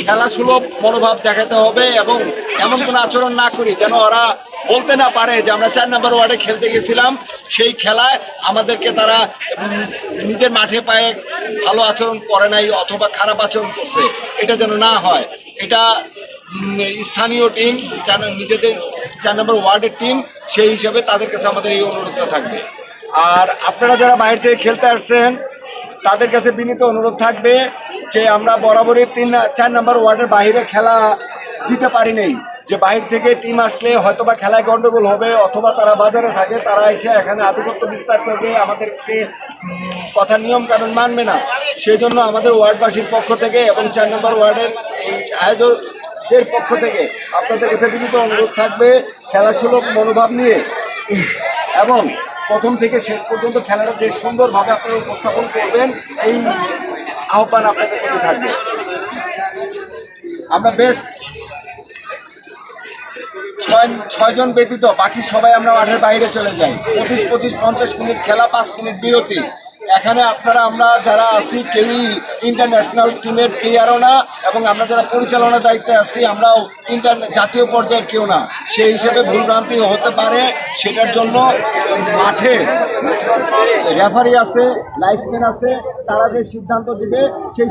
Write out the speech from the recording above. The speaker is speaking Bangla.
খেলা সুলভ মনোভাব দেখাতে হবে এবং এমন কোনো আচরণ না করি যেন ওরা বলতে না পারে যে আমরা 4 নম্বর ওয়ার্ডে খেলতে গেছিলাম, সেই খেলায় আমাদেরকে তারা নিজের মাঠে পায়ে ভালো আচরণ করে নাই অথবা খারাপ আচরণ করছে, এটা যেন না হয়। এটা স্থানীয় টিম, নিজেদের 4 নম্বর ওয়ার্ডের টিম, সেই হিসাবে তাদের কাছে আমাদের এই অনুরোধটা থাকবে। আর আপনারা যারা বাইরে থেকে খেলতে আসছেন তাদের কাছে বিনীত অনুরোধ থাকবে যে আমরা বরাবরই 4 নম্বর ওয়ার্ডের বাইরে খেলা দিতে পারি নাই, যে বাইরে থেকে টিম আসলে হয়তোবা খেলায় গন্ডগোল হবে অথবা তারা বাজারে থাকে, তারা এসে এখানে আধিপত্য বিস্তার করবে, আমাদেরকে কথা নিয়ম কানুন মানবে না। সেই জন্য আমাদের ওয়ার্ডবাসীর পক্ষ থেকে এবং 4 নম্বর ওয়ার্ডের এই আয়োজকদের পক্ষ থেকে আপনাদের কাছে বিনীত অনুরোধ থাকবে খেলা সুলভ মনোভাব নিয়ে এবং প্রথম থেকে শেষ পর্যন্ত খেলাটা যে সুন্দরভাবে আপনারা উপস্থাপন করবেন, এই আহ্বান আপনাদের প্রতি থাকবে। আমরা বেস্ট 6 জন ব্যতীত বাকি সবাই আমরা মাঠের বাইরে চলে যাই। 25-50 মিনিট খেলা, 5 মিনিট বিরতি। এখানে আপনারা আমরা যারা আছি কেউই ইন্টারন্যাশনাল টিমের প্লেয়ারও না এবং আমরা যারা পরিচালনার দায়িত্বে আছি আমরাও জাতীয় পর্যায়ের কেউ না। সেই হিসেবে ভুলভ্রান্তি হতে পারে, সেটার জন্য মাঠে রেফারি আছে, লাইসম্যান আছে, তারা যে সিদ্ধান্ত দিবে সেই